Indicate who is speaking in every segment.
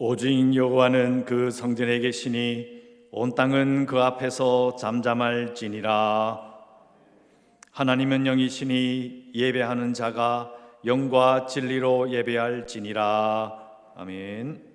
Speaker 1: 오직 여호와는 그 성전에 계시니 온 땅은 그 앞에서 잠잠할지니라. 하나님은 영이시니 예배하는 자가 영과 진리로 예배할지니라. 아멘.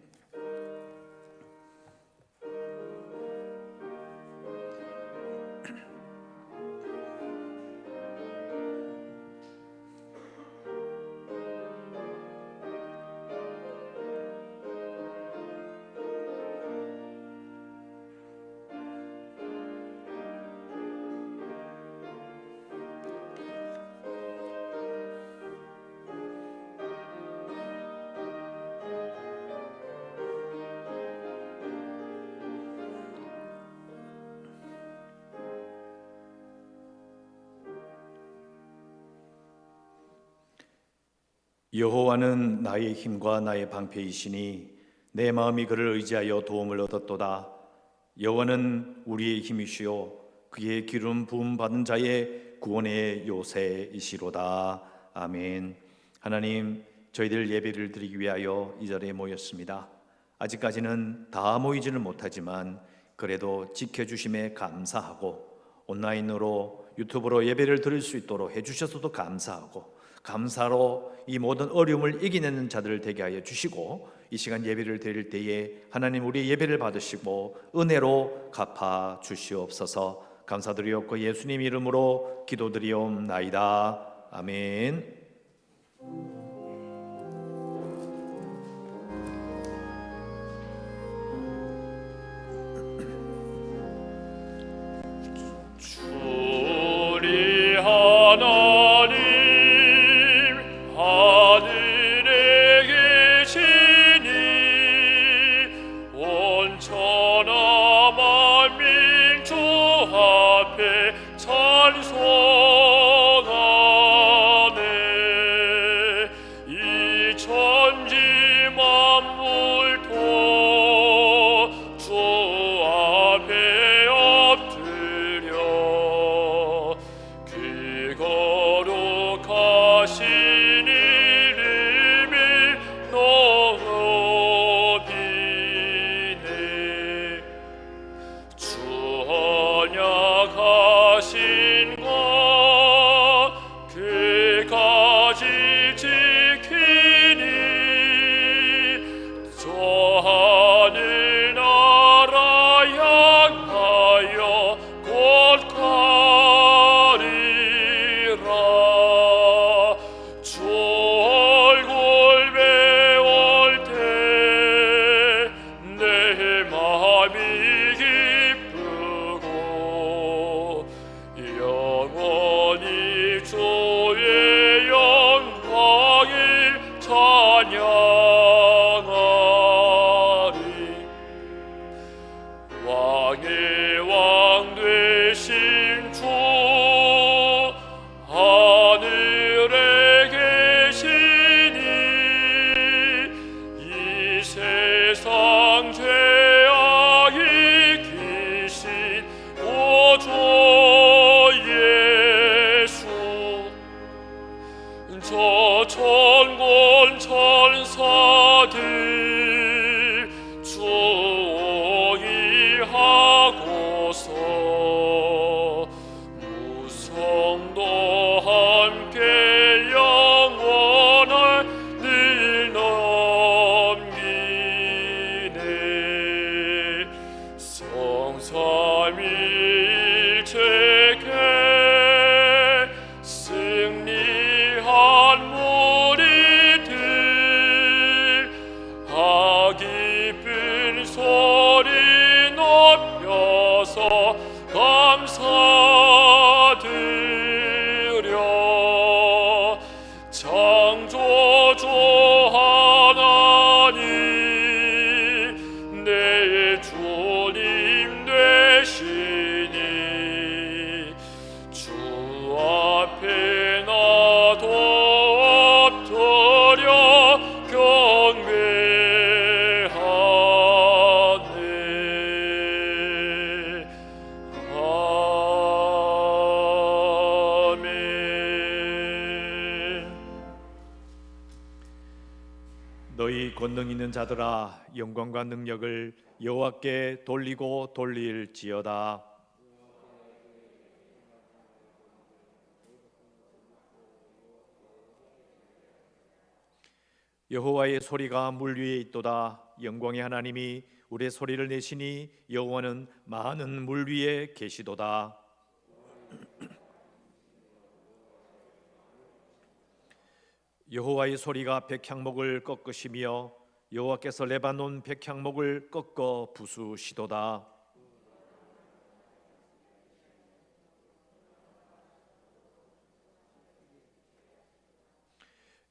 Speaker 1: 여호와는 나의 힘과 나의 방패이시니 내 마음이 그를 의지하여 도움을 얻었도다. 여호와는 우리의 힘이시요 그의 기름 부음 받은 자의 구원의 요새이시로다. 아멘. 하나님, 저희들 예배를 드리기 위하여 이 자리에 모였습니다. 아직까지는 다 모이지는 못하지만 그래도 지켜주심에 감사하고 온라인으로 유튜브로 예배를 드릴 수 있도록 해주셔서도 감사하고 감사로 이 모든 어려움을 이겨내는 자들을 되게 하여 주시고 이 시간 예배를 드릴 때에 하나님 우리의 예배를 받으시고 은혜로 갚아 주시옵소서. 감사드리옵고 예수님 이름으로 기도드리옵나이다. 아멘.
Speaker 2: 주리 하나님 하늘에 계시니 온천하 만민 주 앞에 찬송하네. 이 천지 만물도 주 앞에 엎드려 그 거룩하신 이름을 높이네. 주 언약하신 것 그까지 지키니 저 하늘나라 향하여 곧 가리라. 주 얼굴 배울 때 내 마음이 기쁘고 영원히 주의 영광을 찬양하리. 왕의 왕 되신 주 하늘에 계시니 이 세상 죄악이 귀신 구주 예수 저 천군 천사들 주의하고서 무성도 함께 영원을 늘 넘기네. 성삼일체계 승리한 무리들
Speaker 1: 너희 권능 있는 자들아 영광과 능력을 여호와께 돌리고 돌릴지어다. 여호와의 소리가 물 위에 있도다. 영광의 하나님이 우리의 소리를 내시니 여호와는 많은 물 위에 계시도다. 여호와의 소리가 백향목을 꺾으시며 여호와께서 레바논 백향목을 꺾어 부수시도다.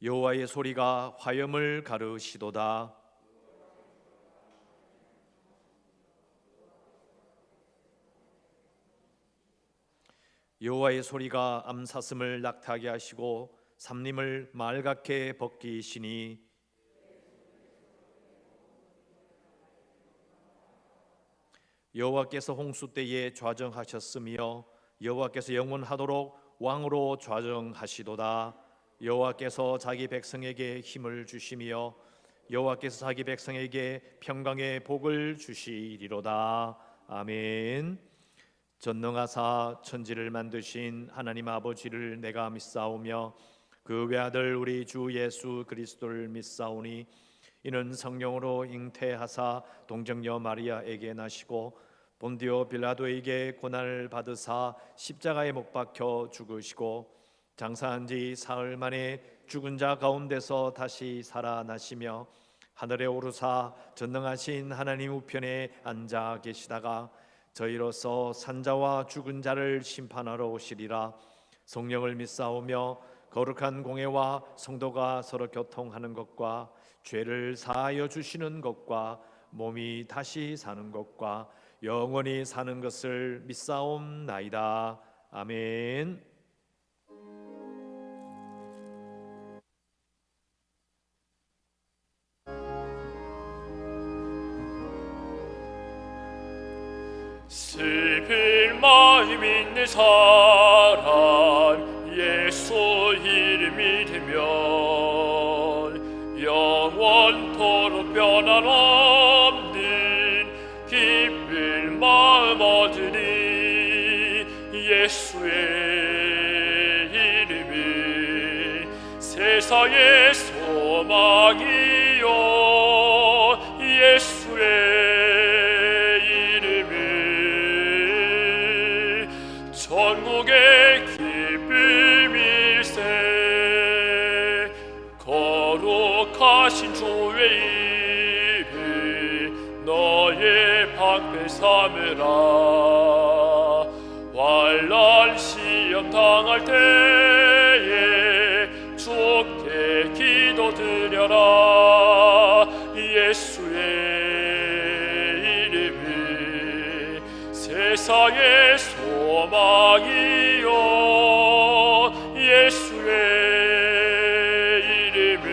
Speaker 1: 여호와의 소리가 화염을 가르시도다. 여호와의 소리가 암사슴을 낙타하게 하시고 삼림을 맑게 벗기시니 여호와께서 홍수 때에 좌정하셨으며 여호와께서 영원하도록 왕으로 좌정하시도다. 여호와께서 자기 백성에게 힘을 주시며 여호와께서 자기 백성에게 평강의 복을 주시리로다. 아멘. 전능하사 천지를 만드신 하나님 아버지를 내가 믿사오며 그 외아들 우리 주 예수 그리스도를 믿사오니 이는 성령으로 잉태하사 동정녀 마리아에게 나시고 본디오 빌라도에게 고난을 받으사 십자가에 못 박혀 죽으시고 장사한 지 사흘 만에 죽은 자 가운데서 다시 살아나시며 하늘에 오르사 전능하신 하나님 우편에 앉아 계시다가 저희로서 산자와 죽은 자를 심판하러 오시리라. 성령을 믿사오며 거룩한 공회와 성도가 서로 교통하는 것과 죄를 사하여 주시는 것과 몸이 다시 사는 것과 영원히 사는 것을 믿사옵나이다. 아멘.
Speaker 2: 슬플 마음 있는 사람 예수 이름 믿으면 영원토록 변함없는 기쁠 마음 얻으리. 예수의 이름이 세상의 소망이요 예수의 전국의 기쁨일세. 거룩하신 주의 이름 너의 방패 삼으라. 환난 시험 당할 때에 주께 기도드려라. 예수의 이름이 세상의 소망이요 예수의 이름이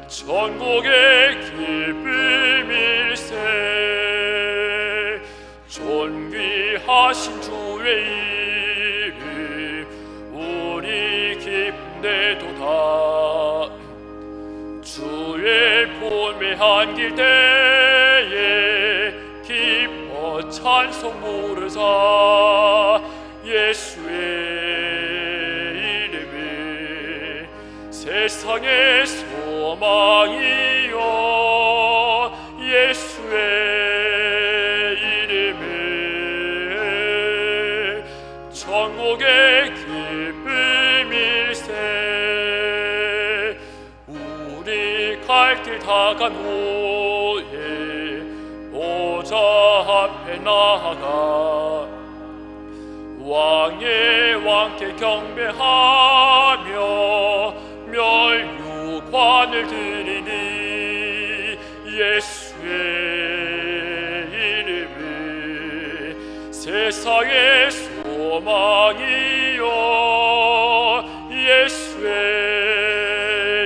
Speaker 2: 전국의 기쁨일세. 존귀하신 주의 이름 우리 기쁨내도다. 주의 품에 안길 때에 기뻐 찬송 부르사. 예수의 이름이 세상의 소망이요 예수의 이름이 전국의 기쁨일세. 우리 갈 길 다 간 후에 보좌 앞에 나아가 왕의 왕께 경배하며 멸류관을 드리니. 예수의 이름이 세상의 소망이요 예수의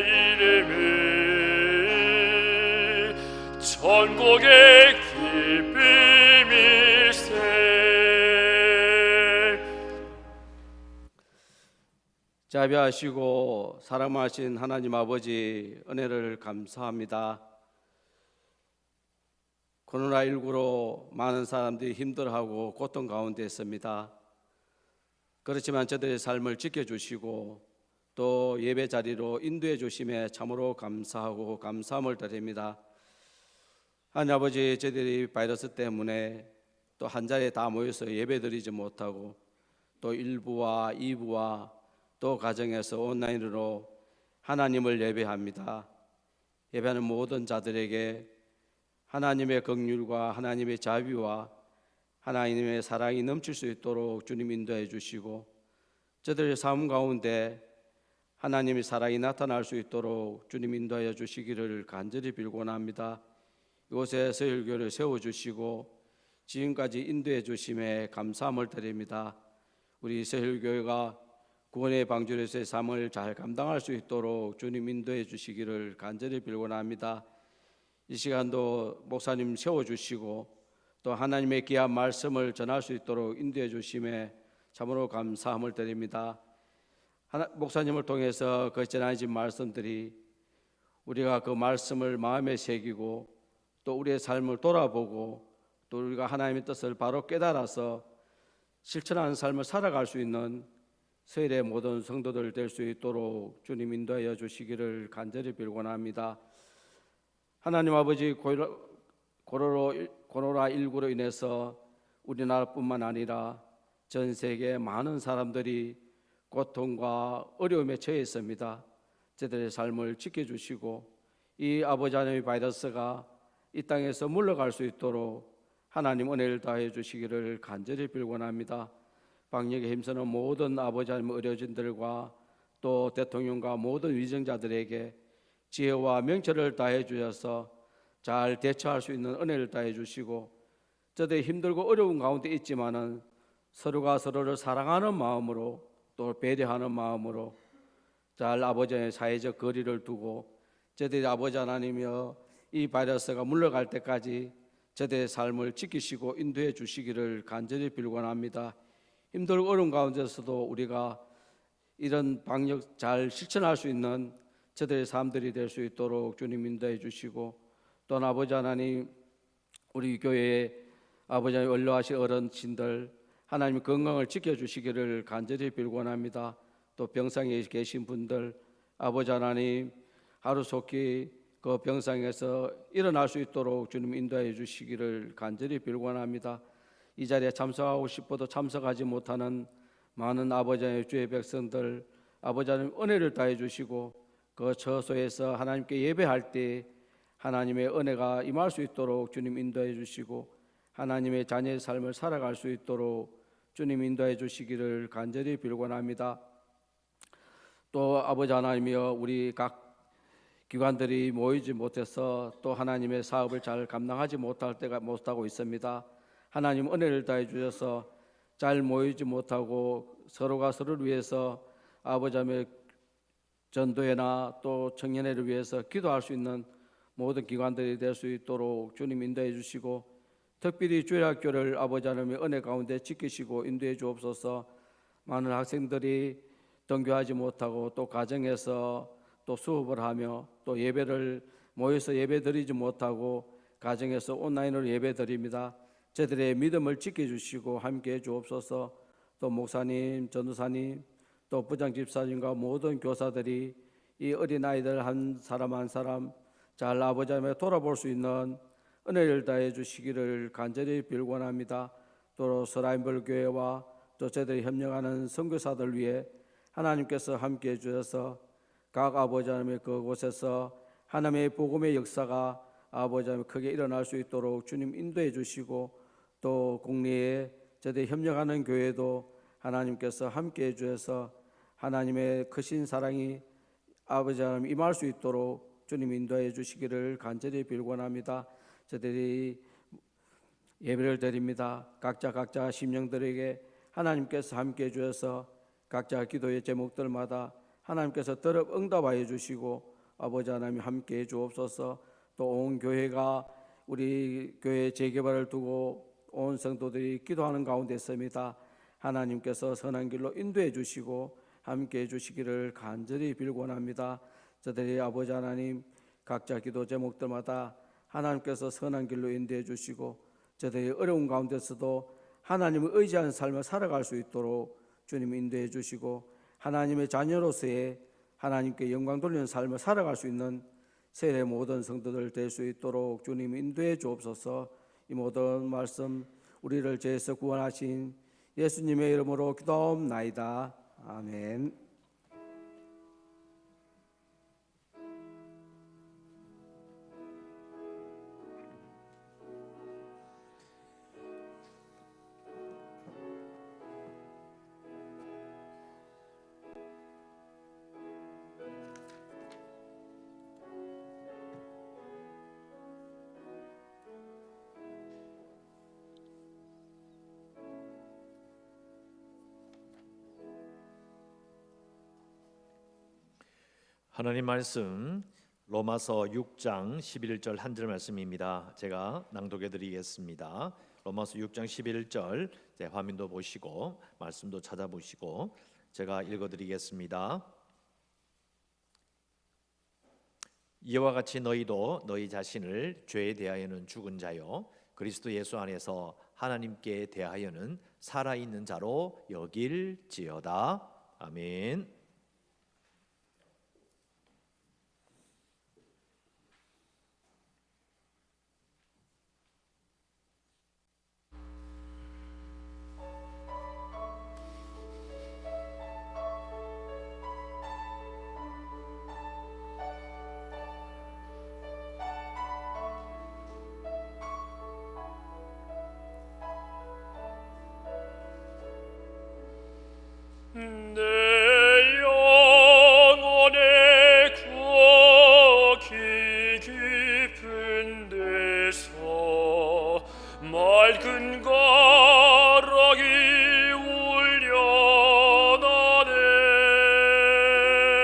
Speaker 2: 이름이 전국의 기쁨일세.
Speaker 3: 자, 자비하시고 사랑하신 하나님 아버지, 은혜를 감사합니다. 코로나19로 많은 사람들이 힘들어하고 고통 가운데 있습니다. 그렇지만 저들의 삶을 지켜주시고 또 예배 자리로 인도해 주심에 참으로 감사하고 감사함을 드립니다. 하나님 아버지, 저들이 바이러스 때문에 또 한 자리에 다 모여서 예배 드리지 못하고 또 1부와 2부와 또 가정에서 온라인으로 하나님을 예배합니다. 예배하는 모든 자들에게 하나님의 긍휼과 하나님의 자비와 하나님의 사랑이 넘칠 수 있도록 주님 인도해 주시고, 저들의 삶 가운데 하나님의 사랑이 나타날 수 있도록 주님 인도하여 주시기를 간절히 빌곤합니다. 이곳에 서울교회를 세워주시고 지금까지 인도해 주심에 감사함을 드립니다. 우리 서울교회가 구원의 방주로서의 삶을 잘 감당할 수 있도록 주님 인도해 주시기를 간절히 빌곤합니다. 이 시간도 목사님 세워주시고 또 하나님의 귀한 말씀을 전할 수 있도록 인도해 주심에 참으로 감사함을 드립니다. 목사님을 통해서 그 전해진 말씀들이 우리가 그 말씀을 마음에 새기고 또 우리의 삶을 돌아보고 또 우리가 하나님의 뜻을 바로 깨달아서 실천하는 삶을 살아갈 수 있는 서울의 모든 성도들 될 수 있도록 주님 인도하여 주시기를 간절히 빌곤합니다. 하나님 아버지, 코로나19로 인해서 우리나라뿐만 아니라 전 세계 많은 사람들이 고통과 어려움에 처해 있습니다. 저들의 삶을 지켜주시고 이 아버지 하나님의 바이러스가 이 땅에서 물러갈 수 있도록 하나님 은혜를 다해 주시기를 간절히 빌곤합니다. 방역에 힘쓰는 모든 아버지 하나님 의료진들과 또 대통령과 모든 위정자들에게 지혜와 명철을 다해 주셔서 잘 대처할 수 있는 은혜를 다해 주시고, 저들이 힘들고 어려운 가운데 있지만은 서로가 서로를 사랑하는 마음으로 또 배려하는 마음으로 잘 아버지의 사회적 거리를 두고 저들이 아버지 하나님이여 이 바이러스가 물러갈 때까지 저들의 삶을 지키시고 인도해 주시기를 간절히 빌곤합니다. 힘들고 어려운 가운데서도 우리가 이런 방역 잘 실천할 수 있는 저들의 삶들이 될 수 있도록 주님 인도해 주시고, 또 아버지 하나님, 우리 교회에 아버지 하나님 연로하신 어른신들 하나님 건강을 지켜주시기를 간절히 빌곤합니다. 또 병상에 계신 분들 아버지 하나님 하루속히 그 병상에서 일어날 수 있도록 주님 인도해 주시기를 간절히 빌곤합니다. 이 자리에 참석하고 싶어도 참석하지 못하는 많은 아버지 하나님 주의 백성들 아버지 하나님 은혜를 다해 주시고 그 처소에서 하나님께 예배할 때 하나님의 은혜가 임할 수 있도록 주님 인도해 주시고 하나님의 자녀의 삶을 살아갈 수 있도록 주님 인도해 주시기를 간절히 빌곤합니다. 또 아버지 하나님이여, 우리 각 기관들이 모이지 못해서 또 하나님의 사업을 잘 감당하지 못하고 있습니다. 하나님 은혜를 다해 주셔서 잘 모이지 못하고 서로가 서로를 위해서 아버지 하나님의 전도회나 또 청년회를 위해서 기도할 수 있는 모든 기관들이 될 수 있도록 주님 인도해 주시고, 특별히 주일학교를 아버지 하나님의 은혜 가운데 지키시고 인도해 주옵소서. 많은 학생들이 등교하지 못하고 또 가정에서 또 수업을 하며 또 예배를 모여서 예배 드리지 못하고 가정에서 온라인으로 예배 드립니다. 저들의 믿음을 지켜주시고 함께해 주옵소서. 또 목사님, 전도사님, 또 부장집사님과 모든 교사들이 이 어린아이들 한 사람 한 사람 잘 아버지 하나님을 돌아볼 수 있는 은혜를 다해 주시기를 간절히 빌곤합니다. 또 서라인벌 교회와 또 저들이 협력하는 선교사들 위해 하나님께서 함께해 주셔서 각 아버지 하나님의 그곳에서 하나님의 복음의 역사가 아버지 하나님 크게 일어날 수 있도록 주님 인도해 주시고, 또 국내에 저들이 협력하는 교회도 하나님께서 함께해 주셔서 하나님의 크신 사랑이 아버지 하나님 임할 수 있도록 주님 인도해 주시기를 간절히 빌곤합니다. 저들이 예배를 드립니다. 각자 심령들에게 하나님께서 함께해 주셔서 각자 기도의 제목들마다 하나님께서 더럽 응답하여 주시고 아버지 하나님 함께해 주옵소서. 또 온 교회가 우리 교회 재개발을 두고 온 성도들이 기도하는 가운데 있습니다. 하나님께서 선한 길로 인도해 주시고 함께 해주시기를 간절히 빌고 원합니다. 저들의 아버지 하나님, 각자 기도 제목들마다 하나님께서 선한 길로 인도해 주시고 저들의 어려운 가운데서도 하나님을 의지하는 삶을 살아갈 수 있도록 주님 인도해 주시고 하나님의 자녀로서의 하나님께 영광 돌리는 삶을 살아갈 수 있는 세례 모든 성도들 될 수 있도록 주님 인도해 주옵소서. 이 모든 말씀 우리를 죄에서 구원하신 예수님의 이름으로 기도하옵나이다. 아멘.
Speaker 1: 하나님 말씀 로마서 6장 11절 한 절 말씀입니다. 제가 낭독해 드리겠습니다. 로마서 6장 11절 화면도 보시고 말씀도 찾아보시고 제가 읽어 드리겠습니다. 이와 같이 너희도 너희 자신을 죄에 대하여는 죽은 자요 그리스도 예수 안에서 하나님께 대하여는 살아있는 자로 여길지어다. 아멘.
Speaker 2: 내 영혼의 구억이 깊은 데서 맑은 가락이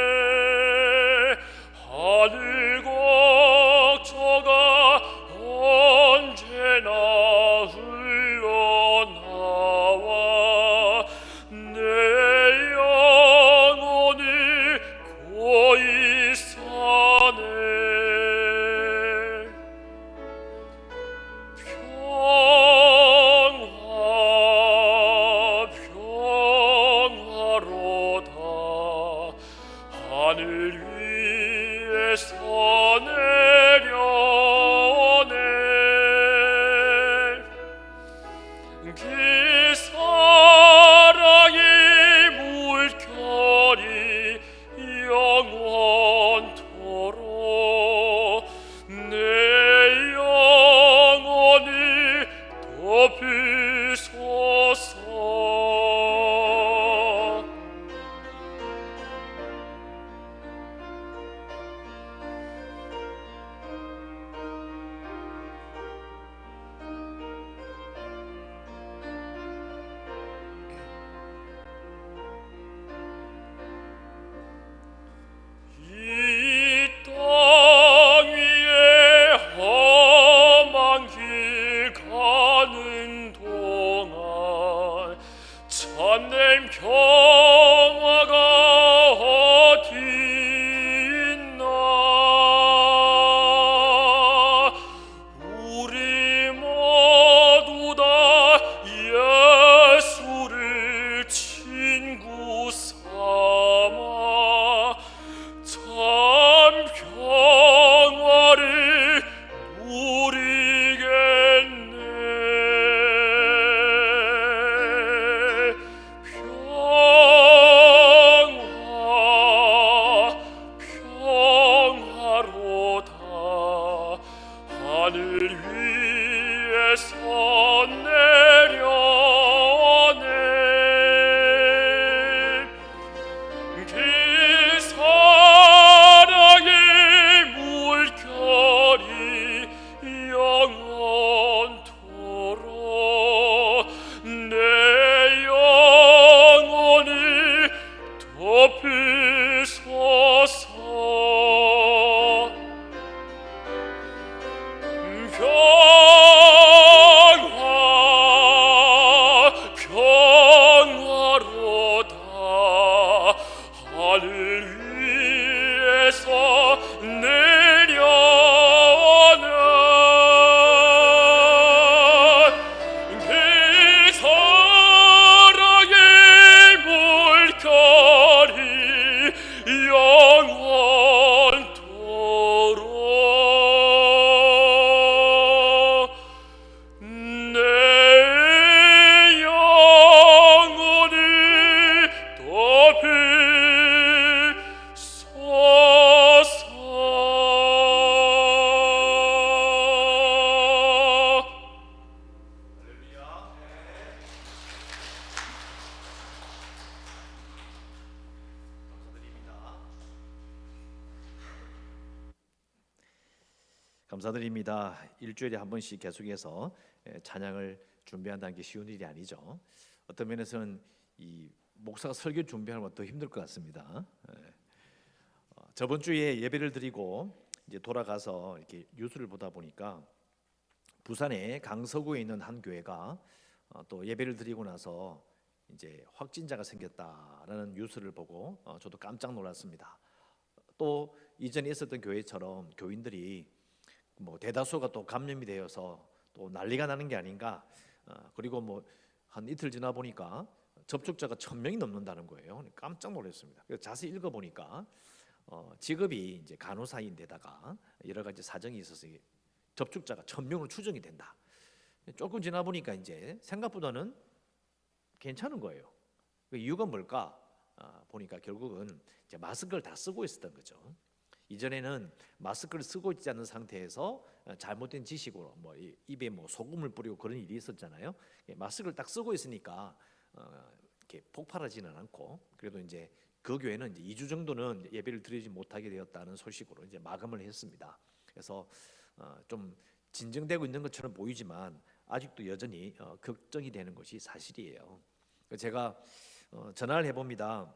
Speaker 2: 울려나네. 하늘 곡초가 언제나 흘러나와 내 영혼이 고이 사네. 평화로다. 하늘 위에서 내려오네. 그 사랑이 물결이 영원토록 내 영혼이 덮이소서. 하늘에서 내려오는 그 사랑의 물결이 영원토록 내 영혼을 덮이소서.
Speaker 1: 감사드립니다. 일주일에 한 번씩 계속해서 찬양을 준비한다는 게 쉬운 일이 아니죠. 어떤 면에서는 이 목사가 설교 준비하는 건 더 힘들 것 같습니다. 저번 주에 예배를 드리고 이제 돌아가서 이렇게 뉴스를 보다 보니까 부산의 강서구에 있는 한 교회가 또 예배를 드리고 나서 이제 확진자가 생겼다라는 뉴스를 보고 저도 깜짝 놀랐습니다. 또 이전에 있었던 교회처럼 교인들이 뭐 대다수가 또 감염이 되어서 또 난리가 나는 게 아닌가. 그리고 뭐 한 이틀 지나 보니까 접촉자가 1,000명이 넘는다는 거예요. 깜짝 놀랐습니다. 그래서 자세히 읽어 보니까 직업이 이제 간호사인데다가 여러 가지 사정이 있어서 접촉자가 1,000명으로 추정이 된다. 조금 지나 보니까 이제 생각보다는 괜찮은 거예요. 그 이유가 뭘까? 보니까 결국은 이제 마스크를 다 쓰고 있었던 거죠. 이전에는 마스크를 쓰고 있지 않은 상태에서 잘못된 지식으로 뭐 입에 뭐 소금을 뿌리고 그런 일이 있었잖아요. 마스크를 딱 쓰고 있으니까 이렇게 폭발하지는 않고, 그래도 이제 그 교회는 이제 2주 정도는 예배를 드리지 못하게 되었다는 소식으로 이제 마감을 했습니다. 그래서 좀 진정되고 있는 것처럼 보이지만 아직도 여전히 걱정이 되는 것이 사실이에요. 제가 전화를 해봅니다.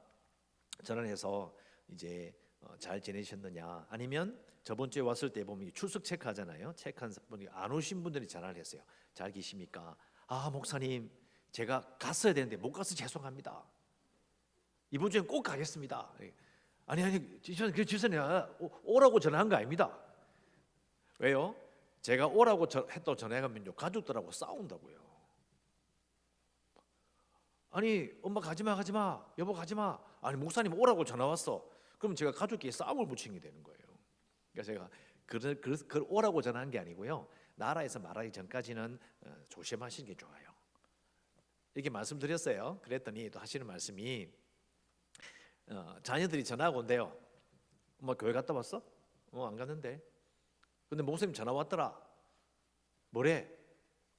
Speaker 1: 전화를 해서 이제 잘 지내셨느냐, 아니면 저번 주에 왔을 때 보면 출석 체크하잖아요. 체크한 분이 안 오신 분들이 전화를 했어요. 잘 계십니까? 아, 목사님 제가 갔어야 되는데 못 가서 죄송합니다. 이번 주엔 꼭 가겠습니다. 아니 지선이야, 오라고 전화한 거 아닙니다. 왜요? 제가 오라고 했다고 전화하면요 가족들하고 싸운다고요. 아니 엄마 가지마 여보 가지마. 아니 목사님 오라고 전화 왔어. 그럼 제가 가족끼리 싸움을 붙이게 되는 거예요. 그래서 제가 그 오라고 전화한 게 아니고요. 나라에서 말하기 전까지는 조심하시는 게 좋아요. 이렇게 말씀드렸어요. 그랬더니 또 하시는 말씀이 자녀들이 전화가 온대요. 엄마 교회 갔다 왔어? 안 갔는데. 근데 목사님 전화 왔더라. 뭐래?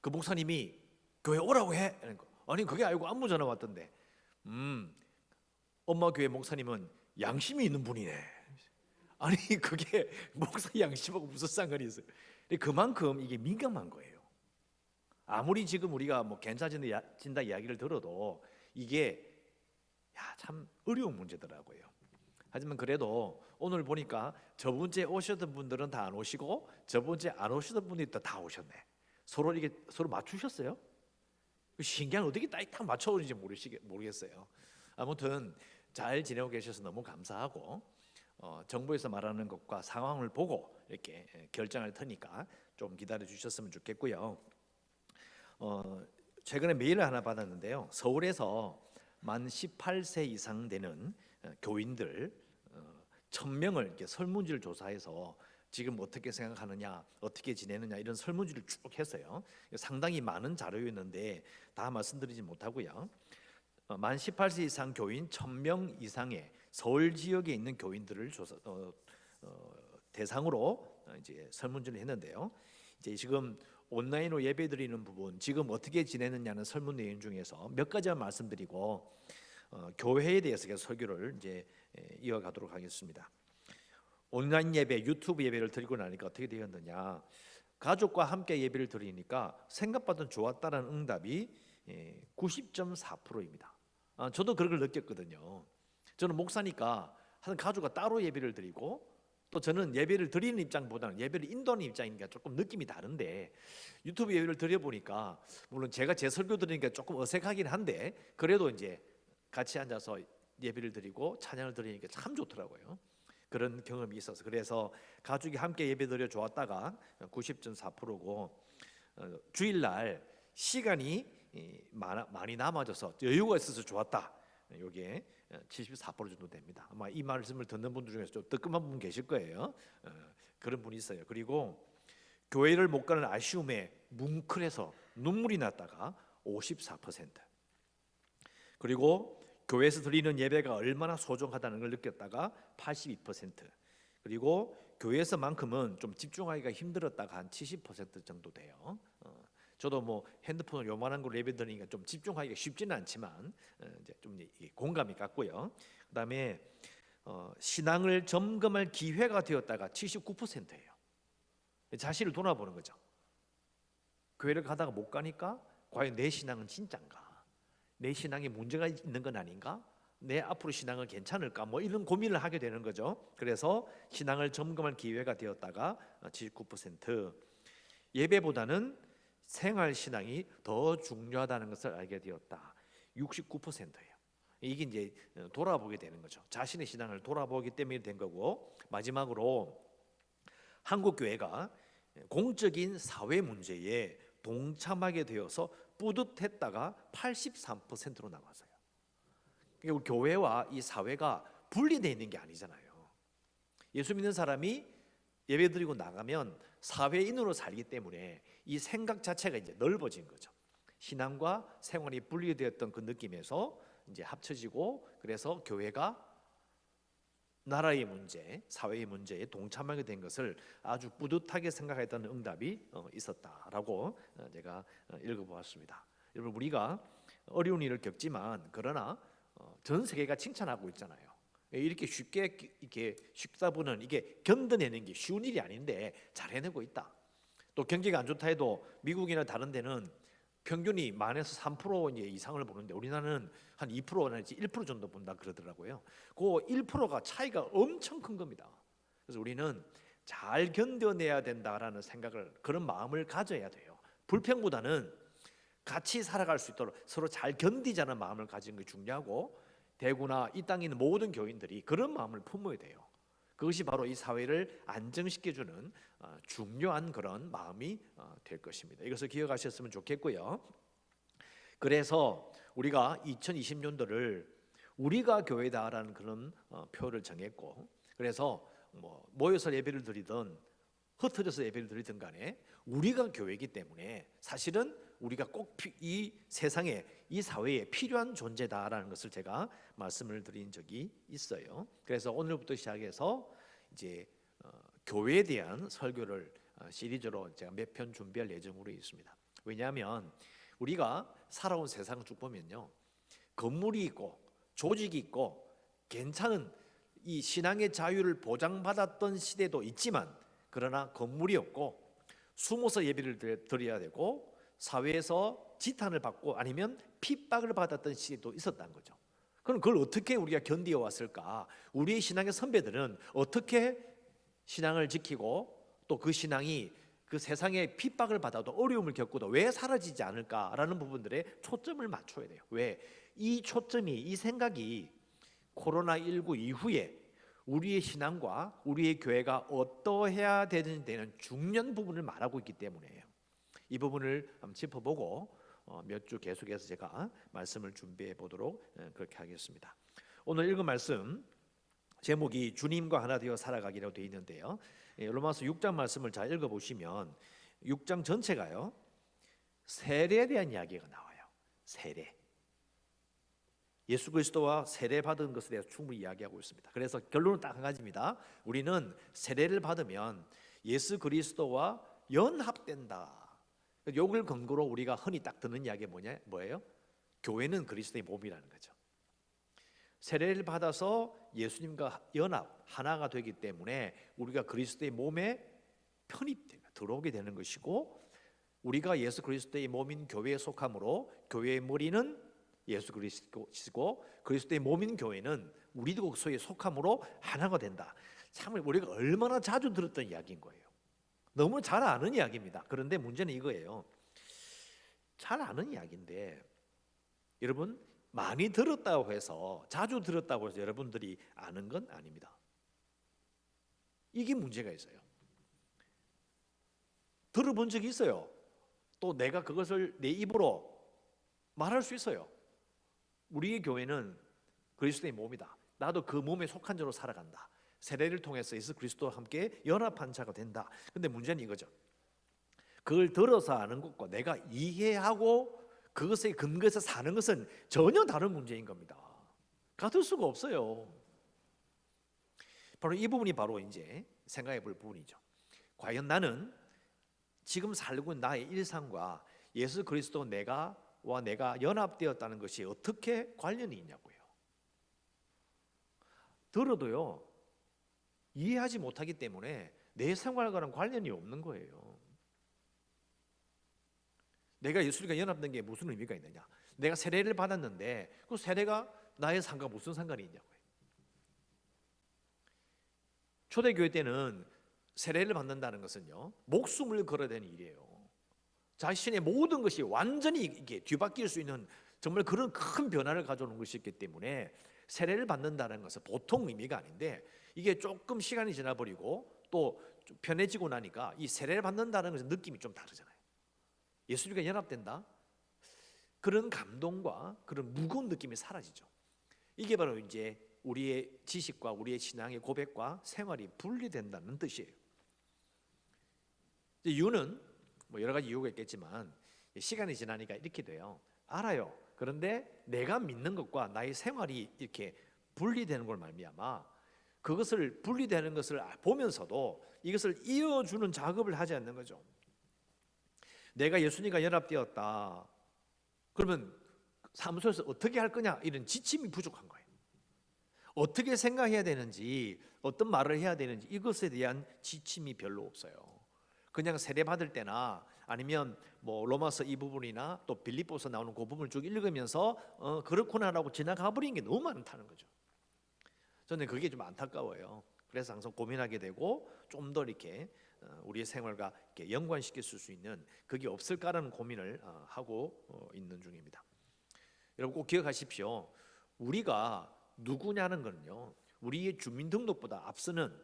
Speaker 1: 그 목사님이 교회 오라고 해. 아니 그게 아니고 안무 전화 왔던데. 엄마 교회 목사님은 양심이 있는 분이네. 아니 그게 목사 양심하고 무슨 상관이 있어요? 그만큼 이게 민감한 거예요. 아무리 지금 우리가 뭐 괜찮아진다 이야기를 들어도 이게 참 어려운 문제더라고요. 하지만 그래도 오늘 보니까 저번 주에 오셨던 분들은 다 안 오시고 저번 주에 안 오셨던 분들이 다 오셨네. 서로 이게 서로 맞추셨어요? 신기한, 어떻게 딱 맞춰오는지 모르겠어요. 아무튼 잘 지내고 계셔서 너무 감사하고, 정부에서 말하는 것과 상황을 보고 이렇게 결정할 테니까 좀 기다려 주셨으면 좋겠고요. 최근에 메일을 하나 받았는데요. 서울에서 만 18세 이상 되는 교인들 1,000명을 이렇게 설문지를 조사해서 지금 어떻게 생각하느냐, 어떻게 지내느냐 이런 설문지를 쭉 했어요. 상당히 많은 자료였는데 다 말씀드리지 못하고요. 만 18세 이상 교인 1,000명 이상의 서울 지역에 있는 교인들을 대상으로 이제 설문지를 했는데요. 이제 지금 온라인으로 예배드리는 부분, 지금 어떻게 지내느냐는 설문 내용 중에서 몇 가지만 말씀드리고 교회에 대해서 계속 설교를 이제 이어가도록 하겠습니다. 온라인 예배, 유튜브 예배를 드리고 나니까 어떻게 되었느냐? 가족과 함께 예배를 드리니까 생각보다 좋았다는 응답이 90.4%입니다. 저도 그걸 느꼈거든요. 저는 목사니까 한 가족과 따로 예배를 드리고, 또 저는 예배를 드리는 입장보다는 예배를 인도하는 입장이니까 조금 느낌이 다른데, 유튜브 예배를 드려보니까 물론 제가 제 설교 드리니까 조금 어색하긴 한데 그래도 이제 같이 앉아서 예배를 드리고 찬양을 드리니까 참 좋더라고요. 그런 경험이 있어서 그래서 가족이 함께 예배드려 좋았다가 90.4%고 주일날 시간이 많이 남아져서 여유가 있어서 좋았다. 이게 74% 정도 됩니다. 아마 이 말씀을 듣는 분들 중에서 좀 뜨끔한 분 계실 거예요. 그런 분이 있어요. 그리고 교회를 못 가는 아쉬움에 뭉클해서 눈물이 났다가 54%. 그리고 교회에서 드리는 예배가 얼마나 소중하다는 걸 느꼈다가 82%. 그리고 교회에서만큼은 좀 집중하기가 힘들었다가 한 70% 정도 돼요. 저도 뭐 핸드폰을 요만한 걸로 예배 드리니까 좀 집중하기가 쉽지는 않지만 이제 좀 공감이 갔고요. 그다음에 신앙을 점검할 기회가 되었다가 79%예요. 자신을 돌아보는 거죠. 교회를 가다가 못 가니까 과연 내 신앙은 진짠가? 내 신앙에 문제가 있는 건 아닌가? 내 앞으로 신앙은 괜찮을까? 뭐 이런 고민을 하게 되는 거죠. 그래서 신앙을 점검할 기회가 되었다가 79%. 예배보다는 생활 신앙이 더 중요하다는 것을 알게 되었다. 69%예요. 이게 이제 돌아보게 되는 거죠. 자신의 신앙을 돌아보기 때문에 된 거고, 마지막으로 한국 교회가 공적인 사회 문제에 동참하게 되어서 뿌듯했다가 83%로 나왔어요. 그러니까 우리 교회와 이 사회가 분리되어 있는 게 아니잖아요. 예수 믿는 사람이 예배드리고 나가면 사회인으로 살기 때문에 이 생각 자체가 이제 넓어진 거죠. 신앙과 생활이 분리되었던 그 느낌에서 이제 합쳐지고, 그래서 교회가 나라의 문제, 사회의 문제에 동참하게 된 것을 아주 뿌듯하게 생각했다는 응답이 있었다라고 제가 읽어보았습니다. 여러분, 우리가 어려운 일을 겪지만 그러나 전 세계가 칭찬하고 있잖아요. 이렇게 쉽게 이렇게 식사분은 이게 견뎌내는 게 쉬운 일이 아닌데 잘 해내고 있다. 또 경기가 안 좋다 해도 미국이나 다른 데는 평균이 만에서 3% 이상을 보는데 우리나라는 한 2% 내지 1% 정도 본다 그러더라고요. 그 1%가 차이가 엄청 큰 겁니다. 그래서 우리는 잘 견뎌내야 된다라는 생각을, 그런 마음을 가져야 돼요. 불평보다는 같이 살아갈 수 있도록 서로 잘 견디자는 마음을 가지는 게 중요하고, 대구나 이 땅에 있는 모든 교인들이 그런 마음을 품어야 돼요. 그것이 바로 이 사회를 안정시켜주는 중요한 그런 마음이 될 것입니다. 이것을 기억하셨으면 좋겠고요. 그래서 우리가 2020년도를 우리가 교회다라는 그런 표를 정했고, 그래서 뭐 모여서 예배를 드리든 흩어져서 예배를 드리든 간에 우리가 교회이기 때문에 사실은 우리가 꼭 이 세상에, 이 사회에 필요한 존재다라는 것을 제가 말씀을 드린 적이 있어요. 그래서 오늘부터 시작해서 이제 교회에 대한 설교를 시리즈로 제가 몇 편 준비할 예정으로 있습니다. 왜냐하면 우리가 살아온 세상을 쭉 보면요, 건물이 있고 조직이 있고 괜찮은 이 신앙의 자유를 보장받았던 시대도 있지만, 그러나 건물이 없고 숨어서 예배를 드려야 되고 사회에서 지탄을 받고 아니면 핍박을 받았던 시대도 있었다는 거죠. 그럼 그걸 어떻게 우리가 견디어 왔을까? 우리의 신앙의 선배들은 어떻게 신앙을 지키고 또 그 신앙이 그 세상에 핍박을 받아도 어려움을 겪고도 왜 사라지지 않을까라는 부분들에 초점을 맞춰야 돼요. 왜? 이 초점이, 이 생각이 코로나19 이후에 우리의 신앙과 우리의 교회가 어떠해야 되는 중요한 부분을 말하고 있기 때문이에요. 이 부분을 한번 짚어보고 몇 주 계속해서 제가 말씀을 준비해 보도록 그렇게 하겠습니다. 오늘 읽은 말씀 제목이 주님과 하나 되어 살아가기라고 되어 있는데요. 로마서 6장 말씀을 잘 읽어보시면 6장 전체가요, 세례에 대한 이야기가 나와요. 세례. 예수 그리스도와 세례 받은 것에 대해서 충분히 이야기하고 있습니다. 그래서 결론은 딱 한 가지입니다. 우리는 세례를 받으면 예수 그리스도와 연합된다. 이걸 근거로 우리가 흔히 딱 듣는 이야기가 뭐예요? 교회는 그리스도의 몸이라는 거죠. 세례를 받아서 예수님과 연합, 하나가 되기 때문에 우리가 그리스도의 몸에 들어오게 되는 것이고, 우리가 예수 그리스도의 몸인 교회에 속함으로 교회의 머리는 예수 그리스도시고 그리스도의 몸인 교회는 우리도 그에 속함으로 하나가 된다. 참 우리가 얼마나 자주 들었던 이야기인 거예요. 너무 잘 아는 이야기입니다. 그런데 문제는 이거예요. 잘 아는 이야기인데 여러분, 많이 들었다고 해서, 자주 들었다고 해서 여러분들이 아는 건 아닙니다.
Speaker 4: 이게 문제가 있어요. 들어본 적이 있어요. 또 내가 그것을 내 입으로 말할 수 있어요. 우리의 교회는 그리스도의 몸이다. 나도 그 몸에 속한 자로 살아간다. 세례를 통해서 예수 그리스도와 함께 연합한 자가 된다. 근데 문제는 이거죠. 그걸 들어서 아는 것과 내가 이해하고 그것에 근거해서 사는 것은 전혀 다른 문제인 겁니다. 같을 수가 없어요. 바로 이 부분이 바로 이제 생각해 볼 부분이죠. 과연 나는 지금 살고 있는 나의 일상과 예수 그리스도 내가 연합되었다는 것이 어떻게 관련이 있냐고요. 들어도요 이해하지 못하기 때문에 내 생활과는 관련이 없는 거예요. 내가 예수님과 연합된 게 무슨 의미가 있느냐? 내가 세례를 받았는데 그 세례가 나의 삶과 무슨 상관이 있냐고요. 초대교회 때는 세례를 받는다는 것은요 목숨을 걸어야 되는 일이에요. 자신의 모든 것이 완전히 이게 뒤바뀔 수 있는 정말 그런 큰 변화를 가져오는 것이기 때문에 세례를 받는다는 것은 보통 의미가 아닌데, 이게 조금 시간이 지나버리고 또 편해지고 나니까 이 세례를 받는다는 것은 느낌이 좀 다르잖아요. 예수님과 연합된다, 그런 감동과 그런 무거운 느낌이 사라지죠. 이게 바로 이제 우리의 지식과 우리의 신앙의 고백과 생활이 분리된다는 뜻이에요. 이유는 뭐 여러 가지 이유가 있겠지만 시간이 지나니까 이렇게 돼요. 알아요. 그런데 내가 믿는 것과 나의 생활이 이렇게 분리되는 걸 말미암아 그것을 분리되는 것을 보면서도 이것을 이어주는 작업을 하지 않는 거죠. 내가 예수님과 연합되었다. 그러면 사무소에서 어떻게 할 거냐, 이런 지침이 부족한 거예요. 어떻게 생각해야 되는지, 어떤 말을 해야 되는지 이것에 대한 지침이 별로 없어요. 그냥 세례 받을 때나 아니면 뭐 로마서 이 부분이나 또 빌립보서 나오는 그 부분을 쭉 읽으면서 그렇구나라고 지나가 버린 게 너무 많다는 거죠. 저는 그게 좀 안타까워요. 그래서 항상 고민하게 되고 좀 더 이렇게 우리의 생활과 이렇게 연관시킬 수 있는 그게 없을까라는 고민을 하고 있는 중입니다. 여러분 꼭 기억하십시오. 우리가 누구냐는 건요, 우리의 주민등록보다 앞서는,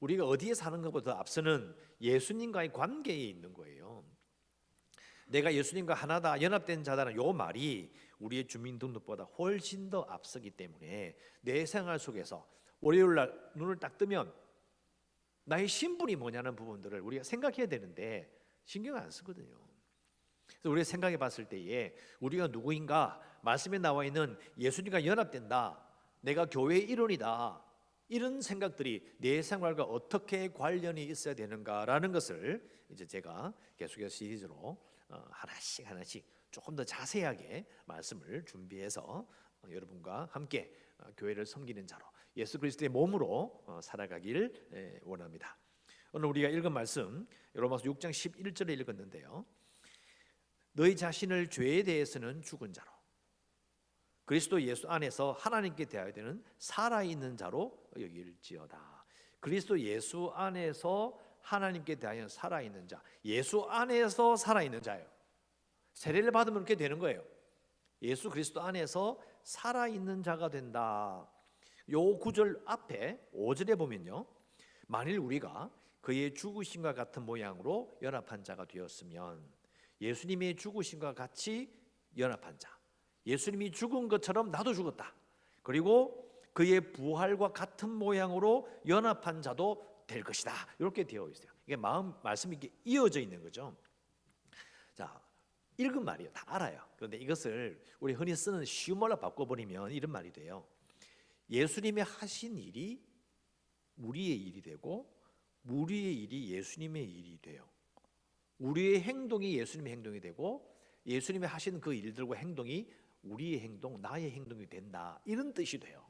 Speaker 4: 우리가 어디에 사는 것보다 앞서는 예수님과의 관계에 있는 거예요. 내가 예수님과 하나다, 연합된 자다는 요 말이 우리의 주민등록보다 훨씬 더 앞서기 때문에 내 생활 속에서 월요일 날 눈을 딱 뜨면 나의 신분이 뭐냐는 부분들을 우리가 생각해야 되는데 신경 안 쓰거든요. 그래서 우리가 생각해 봤을 때에 우리가 누구인가, 말씀에 나와 있는 예수님과 연합된다, 내가 교회의 일원이다, 이런 생각들이 내 생활과 어떻게 관련이 있어야 되는가라는 것을 이제 제가 계속해서 시리즈로 하나씩 조금 더 자세하게 말씀을 준비해서 여러분과 함께 교회를 섬기는 자로 예수 그리스도의 몸으로 살아가길 원합니다. 오늘 우리가 읽은 말씀 로마서 6장 11절에 읽었는데요, 너희 자신을 죄에 대해서는 죽은 자로 그리스도 예수 안에서 하나님께 대하여 되는 살아있는 자로 여길지어다. 그리스도 예수 안에서 하나님께 대하여 살아있는 자, 예수 안에서 살아있는 자예요. 세례를 받으면 그렇게 되는 거예요. 예수 그리스도 안에서 살아있는 자가 된다. 요 구절 앞에 5절에 보면요, 만일 우리가 그의 죽으심과 같은 모양으로 연합한 자가 되었으면, 예수님의 죽으심과 같이 연합한 자, 예수님이 죽은 것처럼 나도 죽었다, 그리고 그의 부활과 같은 모양으로 연합한 자도 될 것이다, 이렇게 되어 있어요. 이게 말씀이 이렇게 이어져 있는 거죠. 자, 읽은 말이에요. 다 알아요. 그런데 이것을 우리 흔히 쓰는 쉬운 말로 바꿔버리면 이런 말이 돼요. 예수님이 하신 일이 우리의 일이 되고 우리의 일이 예수님의 일이 돼요. 우리의 행동이 예수님의 행동이 되고 예수님이 하신 그 일들과 행동이 우리의 행동, 나의 행동이 된다, 이런 뜻이 돼요.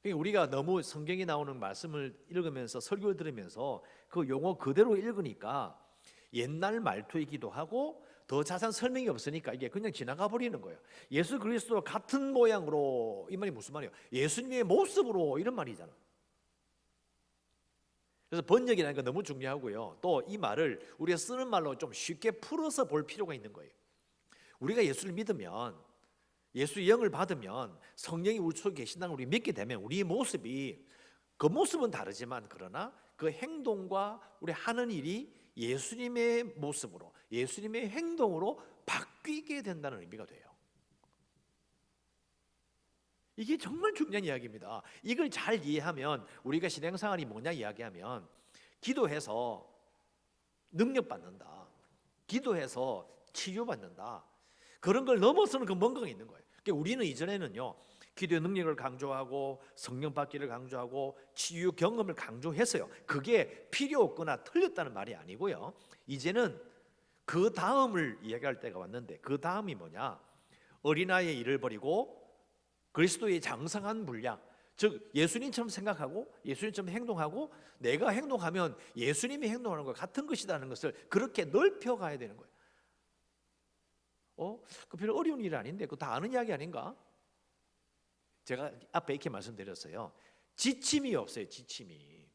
Speaker 4: 그러니까 우리가 너무 성경에 나오는 말씀을 읽으면서 설교를 들으면서 그 용어 그대로 읽으니까 옛날 말투이기도 하고 더 자세한 설명이 없으니까 이게 그냥 지나가 버리는 거예요. 예수 그리스도와 같은 모양으로, 이 말이 무슨 말이에요? 예수님의 모습으로, 이런 말이잖아. 그래서 번역이라는 건 너무 중요하고요. 또 이 말을 우리가 쓰는 말로 좀 쉽게 풀어서 볼 필요가 있는 거예요. 우리가 예수를 믿으면, 예수의 영을 받으면, 성령이 우리 속에 계신다는 걸 우리 믿게 되면 우리의 모습이 겉모습은 다르지만 그러나 그 행동과 우리 하는 일이 예수님의 모습으로, 예수님의 행동으로 바뀌게 된다는 의미가 돼요. 이게 정말 중요한 이야기입니다. 이걸 잘 이해하면 우리가 신앙생활이 뭐냐 이야기하면 기도해서 능력 받는다, 기도해서 치유받는다, 그런 걸 넘어서는 그 뭔가가 있는 거예요. 그러니까 우리는 이전에는요, 기도의 능력을 강조하고 성령 받기를 강조하고 치유 경험을 강조했어요. 그게 필요 없거나 틀렸다는 말이 아니고요, 이제는 그 다음을 이야기할 때가 왔는데, 그 다음이 뭐냐, 어린아이의 일을 버리고 그리스도의 장성한 분량, 즉 예수님처럼 생각하고 예수님처럼 행동하고 내가 행동하면 예수님이 행동하는 것 같은 것이라는 것을 그렇게 넓혀가야 되는 거예요. 그 별로 어려운 일이 아닌데 그거 다 아는 이야기 아닌가? 제가 앞에 이렇게 말씀드렸어요. 지침이 없어요. 지침이.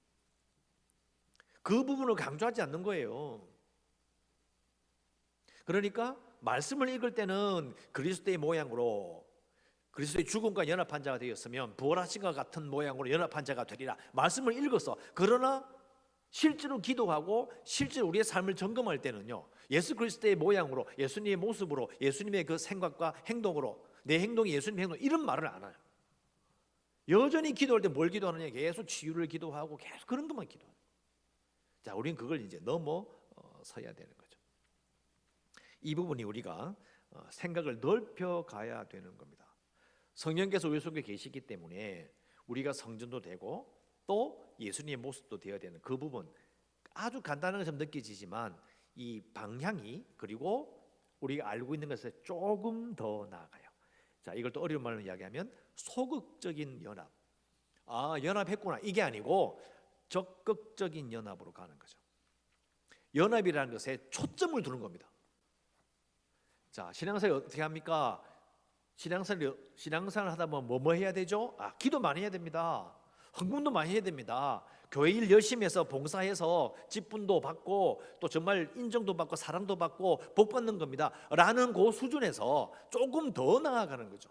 Speaker 4: 그 부분을 강조하지 않는 거예요. 그러니까 말씀을 읽을 때는 그리스도의 모양으로, 그리스도의 죽음과 연합한 자가 되었으면 부활하신 것 같은 모양으로 연합한 자가 되리라, 말씀을 읽었어. 그러나 실제로 기도하고 실제로 우리의 삶을 점검할 때는요, 예수 그리스도의 모양으로, 예수님의 모습으로, 예수님의 그 생각과 행동으로, 내 행동이 예수님의 행동, 이런 말을 안 해요. 여전히 기도할 때 뭘 기도하느냐, 계속 치유를 기도하고 계속 그런 것만 기도해요. 자, 우리는 그걸 이제 넘어서야 되는 거죠. 이 부분이 우리가 생각을 넓혀 가야 되는 겁니다. 성령께서 우리 속에 계시기 때문에 우리가 성전도 되고 또 예수님의 모습도 되어야 되는 그 부분, 아주 간단한 것처럼 느껴지지만 이 방향이, 그리고 우리가 알고 있는 것에 조금 더 나아가요. 자, 이걸 또 어려운 말로 이야기하면 소극적인 연합. 연합했구나, 이게 아니고 적극적인 연합으로 가는 거죠. 연합이라는 것에 초점을 두는 겁니다. 자, 신앙생활 어떻게 합니까? 신앙생활 하다 보면 뭐 해야 되죠? 기도 많이 해야 됩니다. 헌금도 많이 해야 됩니다. 교회 일 열심히 해서 봉사해서 직분도 받고 또 정말 인정도 받고 사랑도 받고 복 받는 겁니다 라는 그 수준에서 조금 더 나아가는 거죠.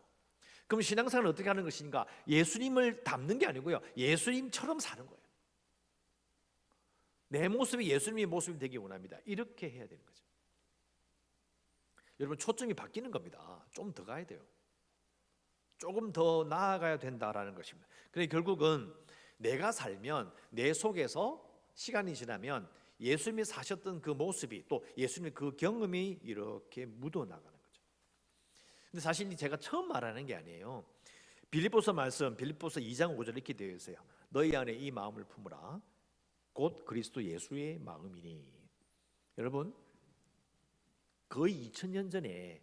Speaker 4: 그럼 신앙생활은 어떻게 하는 것인가? 예수님을 닮는 게 아니고요, 예수님처럼 사는 거예요. 내 모습이 예수님의 모습이 되기 원합니다. 이렇게 해야 되는 거죠. 여러분, 초점이 바뀌는 겁니다. 좀 더 가야 돼요. 조금 더 나아가야 된다라는 것입니다. 그래, 결국은 내가 살면 내 속에서 시간이 지나면 예수님이 사셨던 그 모습이, 또 예수님의 그 경험이 이렇게 묻어나가는 거죠. 근데 사실 제가 처음 말하는 게 아니에요. 빌립보서 말씀, 빌립보서 2장 5절 이렇게 되어 있어요. 너희 안에 이 마음을 품으라. 곧 그리스도 예수의 마음이니. 여러분, 거의 2000년 전에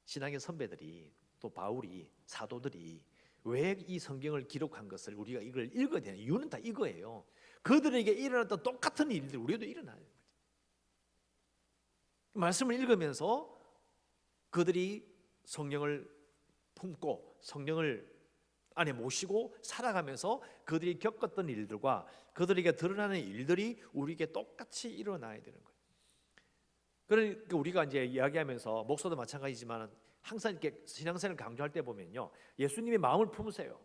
Speaker 4: 신앙의 선배들이, 또 바울이, 사도들이 왜 이 성경을 기록한 것을 우리가 이걸 읽어야 되는 이유는 다 이거예요. 그들에게 일어났던 똑같은 일들이 우리에도 일어나는 거죠. 말씀을 읽으면서 그들이 성령을 품고 성령을 안에 모시고 살아가면서 그들이 겪었던 일들과 그들에게 드러나는 일들이 우리에게 똑같이 일어나야 되는 거예요. 그러니까 우리가 이제 이야기하면서, 목사도 마찬가지지만 항상 이렇게 신앙생활을 강조할 때 보면요, 예수님의 마음을 품으세요.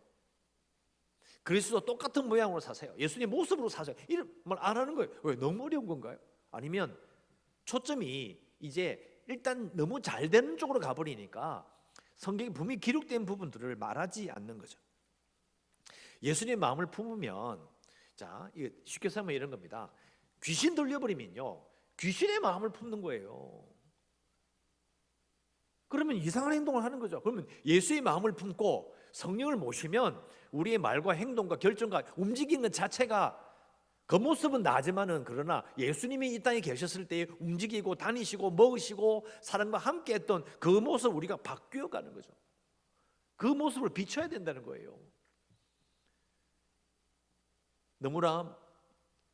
Speaker 4: 그리스도와 똑같은 모양으로 사세요. 예수님의 모습으로 사세요. 이런 말 안 하는 거예요. 왜? 너무 어려운 건가요? 아니면 초점이 이제 일단 너무 잘 되는 쪽으로 가버리니까 성경에 분명히 기록된 부분들을 말하지 않는 거죠. 예수님의 마음을 품으면, 자, 쉽게 설명하면 이런 겁니다. 귀신 들려버리면요, 귀신의 마음을 품는 거예요. 그러면 이상한 행동을 하는 거죠. 그러면 예수의 마음을 품고 성령을 모시면 우리의 말과 행동과 결정과 움직이는 자체가, 겉모습은 나지만은 그러나 예수님이 이 땅에 계셨을 때 움직이고 다니시고 먹으시고 사람과 함께 했던 그 모습, 우리가 바뀌어가는 거죠. 그 모습을 비춰야 된다는 거예요. 너무나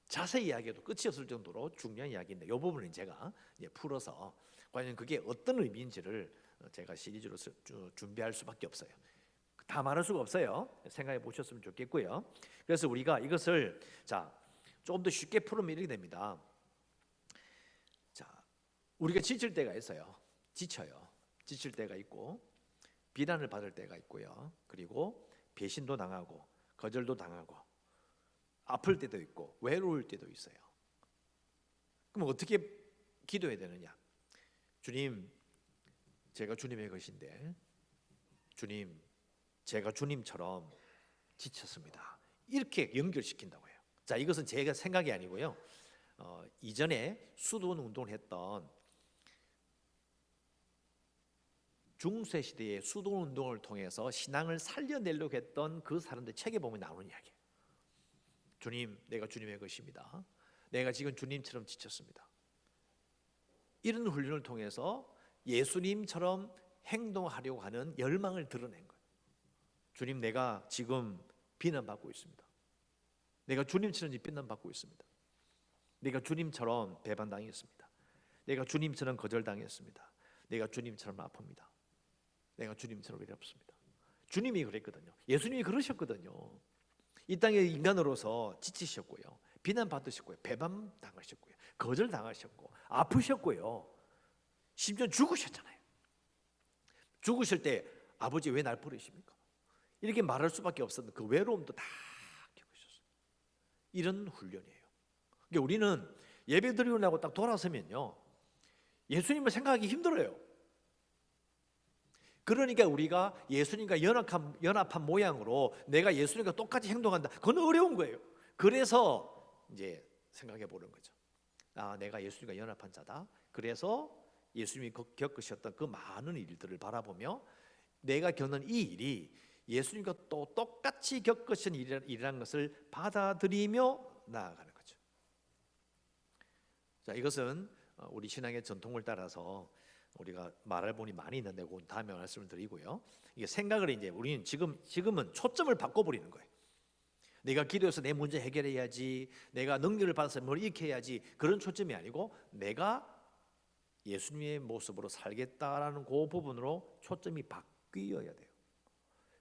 Speaker 4: 자세히 이야기해도 끝이 없을 정도로 중요한 이야기인데, 이 부분은 제가 이제 풀어서 과연 그게 어떤 의미인지를 제가 시리즈로 준비할 수밖에 없어요. 다 말할 수가 없어요. 생각해 보셨으면 좋겠고요. 그래서 우리가 이것을 조금 더 쉽게 풀으면 이렇게 됩니다. 자, 우리가 지칠 때가 있어요. 지쳐요. 지칠 때가 있고 비난을 받을 때가 있고요. 그리고 배신도 당하고 거절도 당하고 아플 때도 있고 외로울 때도 있어요. 그럼 어떻게 기도해야 되느냐? 주님, 제가 주님의 것인데 주님, 제가 주님처럼 지쳤습니다. 이렇게 연결시킨다고 해요. 자, 이것은 제가 생각이 아니고요. 이전에 수도원 운동을 했던 중세 시대의 수도원 운동을 통해서 신앙을 살려내려고 했던 그 사람들 책에 보면 나오는 이야기예요. 주님, 내가 주님의 것입니다. 내가 지금 주님처럼 지쳤습니다. 이런 훈련을 통해서 예수님처럼 행동하려고 하는 열망을 드러낸 거예요. 주님, 내가 지금 비난받고 있습니다. 내가 주님처럼 비난받고 있습니다. 내가 주님처럼 배반당했습니다. 내가 주님처럼 거절당했습니다. 내가 주님처럼 아픕니다. 내가 주님처럼 외롭습니다. 주님이 그랬거든요. 예수님이 그러셨거든요. 이 땅의 인간으로서 지치셨고요, 비난받으셨고요, 배반당하셨고요, 거절당하셨고 아프셨고요, 심지어 죽으셨잖아요. 죽으실 때 아버지 왜 날 버리십니까? 이렇게 말할 수밖에 없었던 그 외로움도 다 겪으셨어요. 이런 훈련이에요. 그러니까 우리는 예배 드리고 나고 딱 돌아서면요, 예수님을 생각하기 힘들어요. 그러니까 우리가 예수님과 연합한 모양으로 내가 예수님과 똑같이 행동한다. 그건 어려운 거예요. 그래서 이제 생각해 보는 거죠. 아, 내가 예수님과 연합한 자다. 그래서 예수님이 겪으셨던 그 많은 일들을 바라보며 내가 겪는 이 일이 예수님과 또 똑같이 겪으신 일이라는 것을 받아들이며 나아가는 거죠. 자, 이것은 우리 신앙의 전통을 따라서 우리가 말할 분이 많이 있는데 그건 다음에 말씀을 드리고요. 이게 생각을 이제 우리는 지금은 초점을 바꿔버리는 거예요. 내가 기도해서 내 문제 해결해야지, 내가 능력을 받아서 뭘 익혀야지, 그런 초점이 아니고 내가 예수님의 모습으로 살겠다라는 그 부분으로 초점이 바뀌어야 돼요.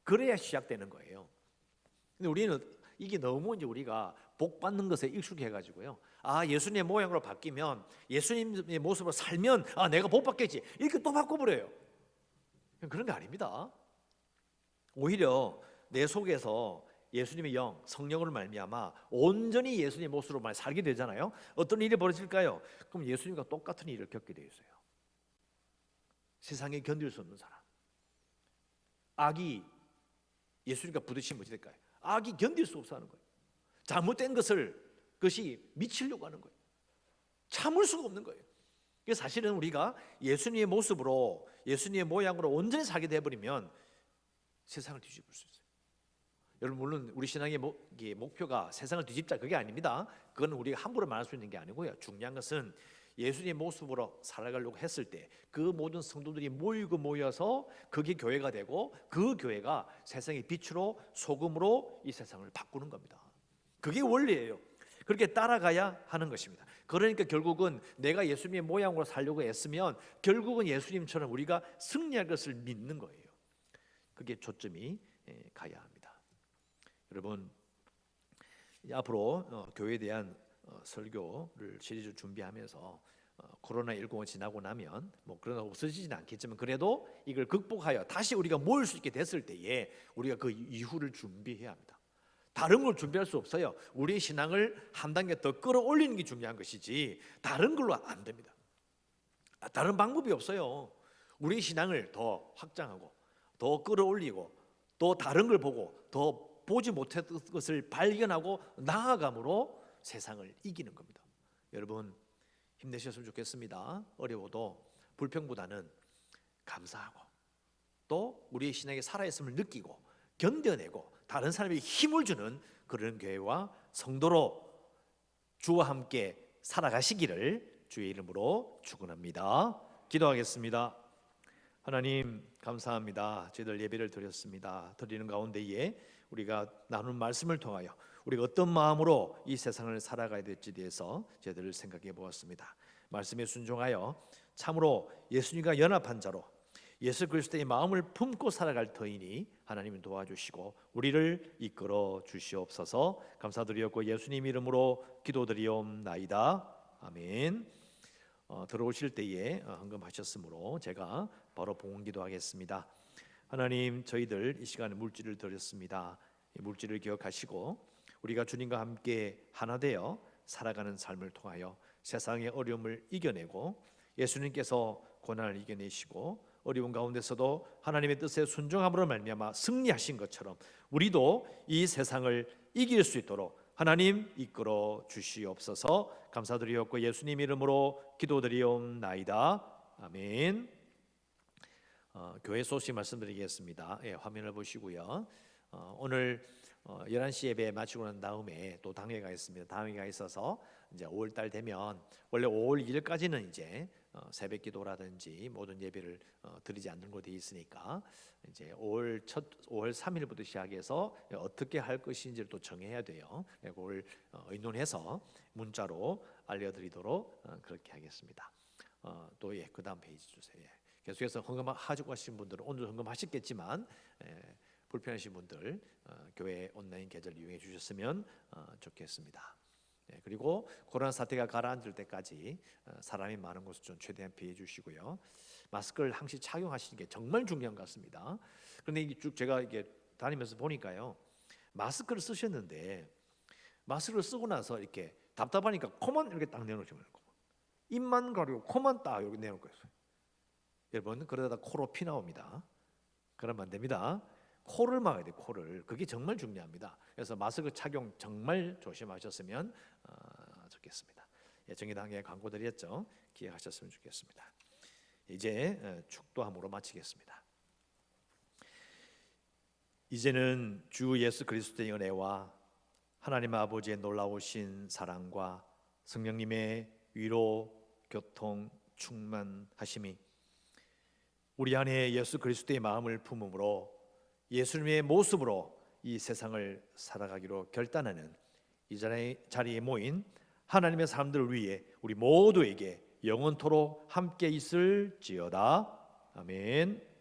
Speaker 4: 그래야 시작되는 거예요. 근데 우리는 이게 너무 이제 우리가 복 받는 것에 익숙해가지고요. 아, 예수님의 모양으로 바뀌면, 예수님의 모습으로 살면 아, 내가 복 받겠지, 이렇게 또 바꿔버려요. 그런 게 아닙니다. 오히려 내 속에서 예수님의 영, 성령으로 말미암아 온전히 예수님의 모습으로 살게 되잖아요. 어떤 일이 벌어질까요? 그럼 예수님과 똑같은 일을 겪게 되어 있어요. 세상에 견딜 수 없는 사람, 악이 예수님과 부딪히면 어떻게 될까요? 악이 견딜 수 없어 하는 거예요. 잘못된 그것이 미치려고 하는 거예요. 참을 수가 없는 거예요. 그래서 사실은 우리가 예수님의 모습으로, 예수님의 모양으로 온전히 살게 되어버리면 세상을 뒤집을 수 있어요. 여러분, 물론 우리 신앙의 목표가 세상을 뒤집자, 그게 아닙니다. 그건 우리가 함부로 말할 수 있는 게 아니고요. 중요한 것은 예수님의 모습으로 살아가려고 했을 때 그 모든 성도들이 모여서 그게 교회가 되고, 그 교회가 세상의 빛으로 소금으로 이 세상을 바꾸는 겁니다. 그게 원리예요. 그렇게 따라가야 하는 것입니다. 그러니까 결국은 내가 예수님의 모양으로 살려고 했으면 결국은 예수님처럼 우리가 승리할 것을 믿는 거예요. 그게 초점이 가야 합니다. 여러분, 앞으로 교회에 대한 설교를 시리즈 준비하면서 코로나19가 지나고 나면 뭐 그러나 없어지지는 않겠지만, 그래도 이걸 극복하여 다시 우리가 모일 수 있게 됐을 때에 우리가 그 이후를 준비해야 합니다. 다른 걸 준비할 수 없어요. 우리의 신앙을 한 단계 더 끌어올리는 게 중요한 것이지 다른 걸로 안 됩니다. 다른 방법이 없어요. 우리의 신앙을 더 확장하고 더 끌어올리고 또 다른 걸 보고 더 보지 못했던 것을 발견하고 나아감으로 세상을 이기는 겁니다. 여러분, 힘내셨으면 좋겠습니다. 어려워도 불평보다는 감사하고 또 우리의 신앙이 살아있음을 느끼고 견뎌내고 다른 사람에게 힘을 주는 그런 교회와 성도로 주와 함께 살아가시기를 주의 이름으로 축원합니다. 기도하겠습니다. 하나님, 감사합니다. 저희들 예배를 드렸습니다. 드리는 가운데에 우리가 나눈 말씀을 통하여 우리가 어떤 마음으로 이 세상을 살아가야 될지에 대해서 저희들을 생각해 보았습니다. 말씀에 순종하여 참으로 예수님과 연합한 자로 예수 그리스도의 마음을 품고 살아갈 터이니 하나님을 도와주시고 우리를 이끌어 주시옵소서. 감사드리었고 예수님 이름으로 기도드리옵나이다. 아멘. 들어오실 때에 헌금하셨으므로 제가 바로 봉헌기도 하겠습니다. 하나님, 저희들 이 시간에 물질을 드렸습니다. 이 물질을 기억하시고 우리가 주님과 함께 하나 되어 살아가는 삶을 통하여 세상의 어려움을 이겨내고 예수님께서 고난을 이겨내시고 어려운 가운데서도 하나님의 뜻에 순종함으로 말미암아 승리하신 것처럼 우리도 이 세상을 이길 수 있도록 하나님 이끌어 주시옵소서. 감사드리옵고 예수님 이름으로 기도드리옵나이다. 아멘. 교회 소식 말씀드리겠습니다. 화면을 보시고요. 오늘 11시 예배 마치고 난 다음에 또 당회가 있습니다. 당회가 있어서 이제 5월 달 되면 원래 5월 1일까지는 이제 새벽 기도라든지 모든 예배를 드리지 않는 곳에 있으니까 이제 5월 3일부터 시작해서 어떻게 할 것인지를 또 정해야 돼요. 그걸 의논해서 문자로 알려드리도록 그렇게 하겠습니다. 또 그다음 페이지 주세요. 계속해서 헌금하시고 하신 분들은 오늘 헌금하셨겠지만 불편하신 분들 교회 온라인 계좌를 이용해 주셨으면 좋겠습니다. 그리고 코로나 사태가 가라앉을 때까지 사람이 많은 곳을 좀 최대한 피해 주시고요. 마스크를 항상 착용하시는 게 정말 중요한 것 같습니다. 그런데 이게 쭉 제가 이게 다니면서 보니까요, 마스크를 쓰셨는데 마스크를 쓰고 나서 이렇게 답답하니까 코만 이렇게 딱 내놓으시면 되고 입만 가리고 코만 딱 이렇게 내놓을 거예요. 여러분 그러다 코로 피 나옵니다. 그러면 안 됩니다. 코를 막아야 돼요. 코를. 그게 정말 중요합니다. 그래서 마스크 착용 정말 조심하셨으면 좋겠습니다. 정의당에 광고 드렸죠. 기억하셨으면 좋겠습니다. 이제 축도함으로 마치겠습니다. 이제는 주 예수 그리스도의 은혜와 하나님 아버지의 놀라우신 사랑과 성령님의 위로, 교통, 충만하심이 우리 안에 예수 그리스도의 마음을 품음으로 예수님의 모습으로 이 세상을 살아가기로 결단하는 이 자리에 모인 하나님의 사람들을 위해 우리 모두에게 영원토록 함께 있을지어다. 아멘.